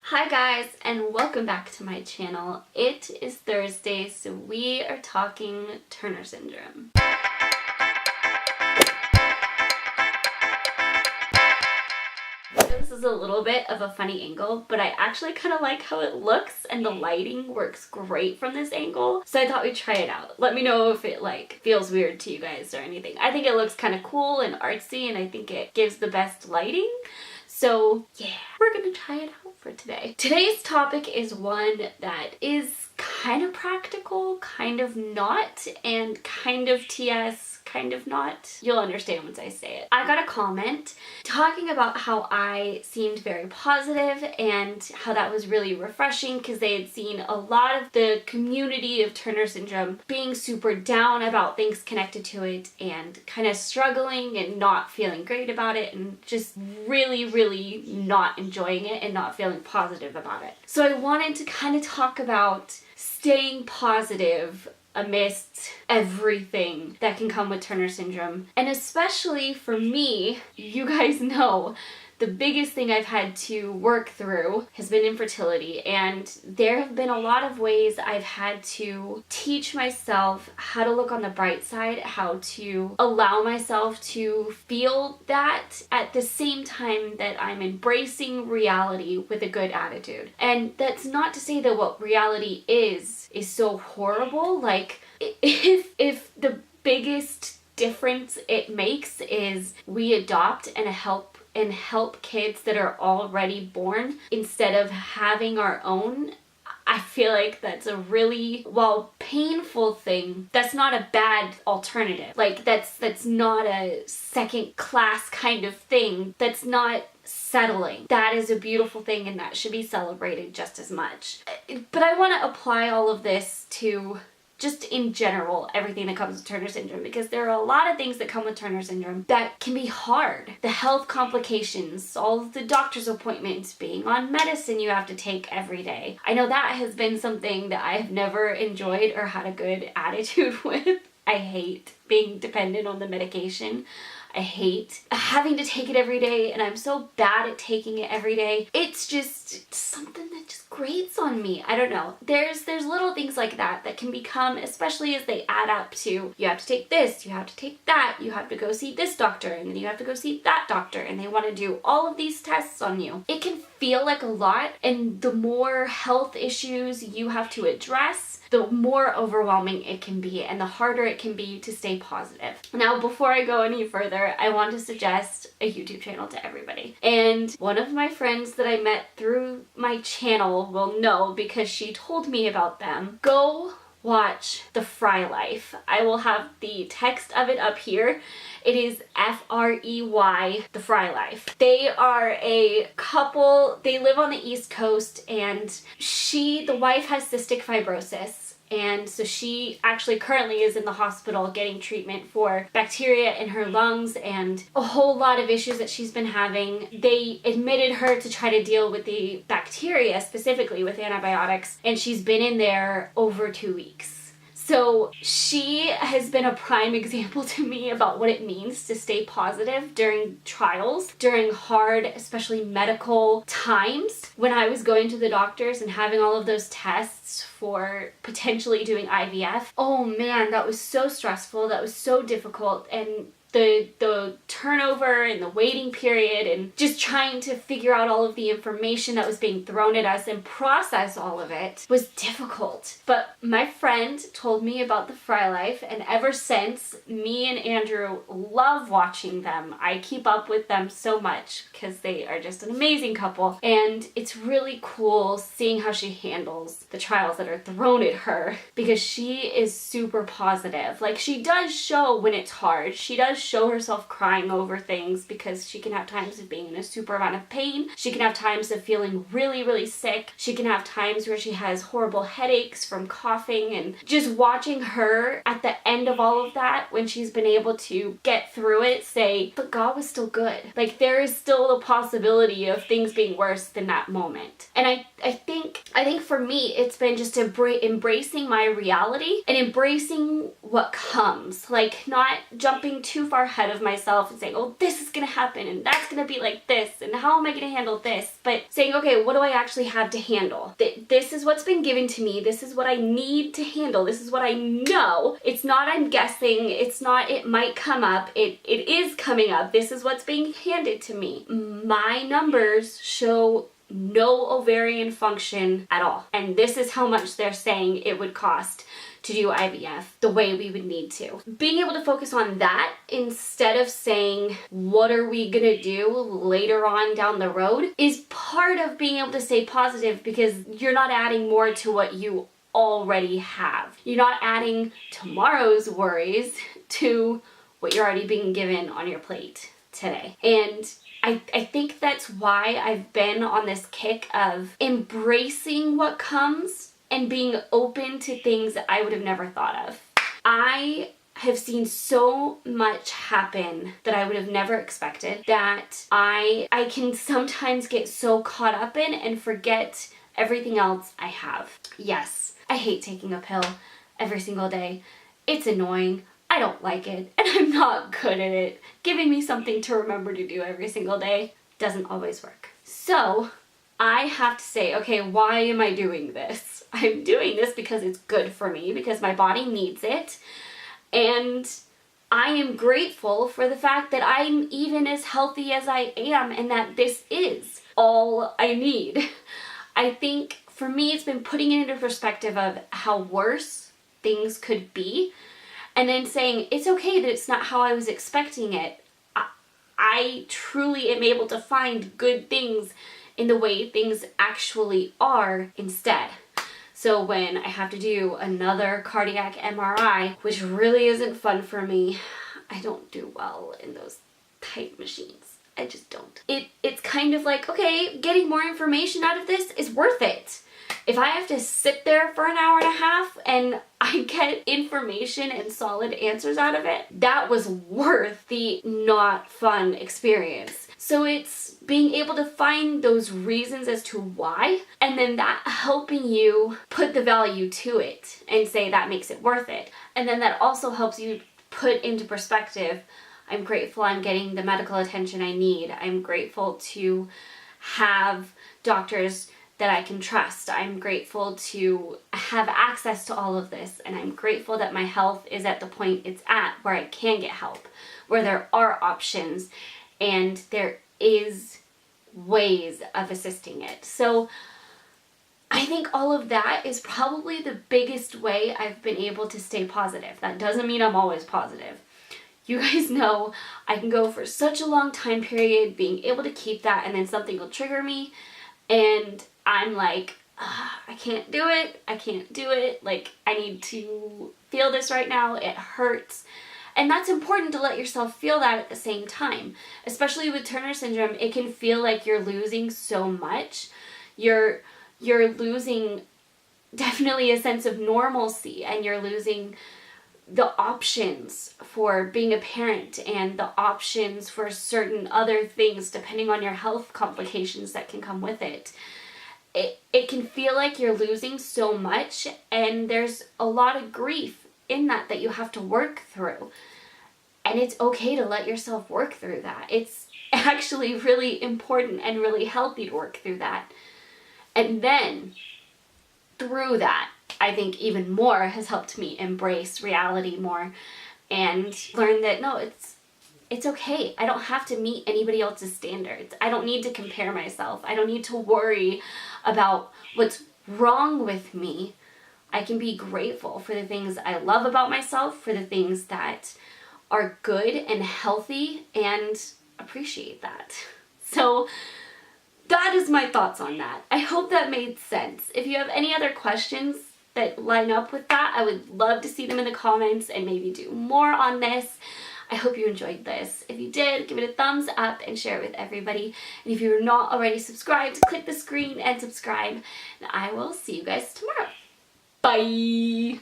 Hi guys, and welcome back to my channel. It is Thursday, so we are talking Turner syndrome. This is a little bit of a funny angle, but I actually kind of like how it looks, and the lighting works great from this angle, so I thought we'd try it out. Let me know if it feels weird to you guys or anything. I think it looks kind of cool and artsy, and I think it gives the best lighting. So yeah, we're gonna try it out for today. Today's topic is one that is kind of practical, kind of not, and kind of TS, kind of not. You'll understand once I say it. I got a comment talking about how I seemed very positive and how that was really refreshing because they had seen a lot of the community of Turner syndrome being super down about things connected to it and kind of struggling and not feeling great about it and just really not enjoying it and not feeling positive about it. So I wanted to kind of talk about staying positive amidst everything that can come with Turner syndrome. And especially for me, you guys know, the biggest thing I've had to work through has been infertility, and there have been a lot of ways I've had to teach myself how to look on the bright side, how to allow myself to feel that at the same time that I'm embracing reality with a good attitude. And that's not to say that what reality is so horrible. Like, if the biggest difference it makes is we adopt and help kids that are already born instead of having our own, I feel like that's a really, while painful thing, that's not a bad alternative. Like, that's not a second class kind of thing. That's not settling. That is a beautiful thing, and that should be celebrated just as much. But I want to apply all of this to just in general, everything that comes with Turner syndrome, because there are a lot of things that come with Turner syndrome that can be hard. The health complications, all of the doctor's appointments, being on medicine you have to take every day. I know that has been something that I have never enjoyed or had a good attitude with. I hate being dependent on the medication. I hate having to take it every day, and I'm so bad at taking it every day. It's just something that just grates on me. I don't know. There's little things like that can become, especially as they add up to, you have to take this, you have to take that, you have to go see this doctor, and then you have to go see that doctor, and they want to do all of these tests on you. It can feel like a lot, and the more health issues you have to address, the more overwhelming it can be and the harder it can be to stay positive. Now, before I go any further, I want to suggest a YouTube channel to everybody. And one of my friends that I met through my channel will know because she told me about them. Go watch The Fry Life. I will have the text of it up here. It is Frey, The Fry Life. They are a couple. They live on the East Coast, and the wife has cystic fibrosis. And so she actually currently is in the hospital getting treatment for bacteria in her lungs and a whole lot of issues that she's been having. They admitted her to try to deal with the bacteria, specifically with antibiotics, and she's been in there over 2 weeks. So she has been a prime example to me about what it means to stay positive during trials, during hard, especially medical times. When I was going to the doctors and having all of those tests for potentially doing IVF, oh man, that was so stressful, that was so difficult, and the turnover and the waiting period and just trying to figure out all of the information that was being thrown at us and process all of it was difficult. But my friend told me about The Fry Life, and ever since, me and Andrew love watching them. I keep up with them so much because they are just an amazing couple, and it's really cool seeing how she handles the trials that are thrown at her because she is super positive. Like, she does show when it's hard. She does show herself crying over things because she can have times of being in a super amount of pain. She can have times of feeling really sick. She can have times where she has horrible headaches from coughing, and just watching her at the end of all of that, when she's been able to get through it, say, but God was still good. Like, there is still a possibility of things being worse than that moment. And I think I think for me, it's been just embracing my reality and embracing what comes. Like, not jumping too far ahead of myself and saying, oh, this is gonna happen and that's gonna be like this and how am I gonna handle this? But saying, okay, what do I actually have to handle? This is what's been given to me. This is what I need to handle. This is what I know. It's not I'm guessing. It's not it might come up. It is coming up. This is what's being handed to me. My numbers show no ovarian function at all. And this is how much they're saying it would cost to do IVF the way we would need to. Being able to focus on that instead of saying, what are we gonna do later on down the road, is part of being able to stay positive, because you're not adding more to what you already have. You're not adding tomorrow's worries to what you're already being given on your plate today. And I think that's why I've been on this kick of embracing what comes and being open to things that I would have never thought of. I have seen so much happen that I would have never expected, that I can sometimes get so caught up in and forget everything else I have. Yes, I hate taking a pill every single day. It's annoying. I don't like it, and I'm not good at it. Giving me something to remember to do every single day doesn't always work. So I have to say, okay, why am I doing this? I'm doing this because it's good for me, because my body needs it, and I am grateful for the fact that I'm even as healthy as I am and that this is all I need. I think for me, it's been putting it into perspective of how worse things could be, and then saying, it's okay that it's not how I was expecting it. I truly am able to find good things in the way things actually are instead. So when I have to do another cardiac MRI, which really isn't fun for me, I don't do well in those type machines. I just don't. It's kind of like, okay, getting more information out of this is worth it. If I have to sit there for an hour and a half and I get information and solid answers out of it, that was worth the not fun experience. So it's being able to find those reasons as to why, and then that helping you put the value to it and say that makes it worth it. And then that also helps you put into perspective, I'm grateful I'm getting the medical attention I need. I'm grateful to have doctors that I can trust. I'm grateful to have access to all of this, and I'm grateful that my health is at the point it's at where I can get help, where there are options and there is ways of assisting it. So I think all of that is probably the biggest way I've been able to stay positive. That doesn't mean I'm always positive. You guys know I can go for such a long time period being able to keep that, and then something will trigger me and I'm like, I can't do it. I can't do it. Like, I need to feel this right now. It hurts. And that's important to let yourself feel that at the same time. Especially with Turner syndrome, it can feel like you're losing so much. You're losing definitely a sense of normalcy, and you're losing the options for being a parent and the options for certain other things depending on your health complications that can come with it. It can feel like you're losing so much, and there's a lot of grief in that you have to work through. And it's okay to let yourself work through that. It's actually really important and really healthy to work through that. And then through that, I think even more has helped me embrace reality more and learn that no, it's okay. I don't have to meet anybody else's standards. I don't need to compare myself. I don't need to worry about what's wrong with me. I can be grateful for the things I love about myself, for the things that are good and healthy, and appreciate that. So that is my thoughts on that. I hope that made sense. If you have any other questions that line up with that, I would love to see them in the comments and maybe do more on this. I hope you enjoyed this. If you did, give it a thumbs up and share it with everybody. And if you're not already subscribed, click the screen and subscribe. And I will see you guys tomorrow. Bye!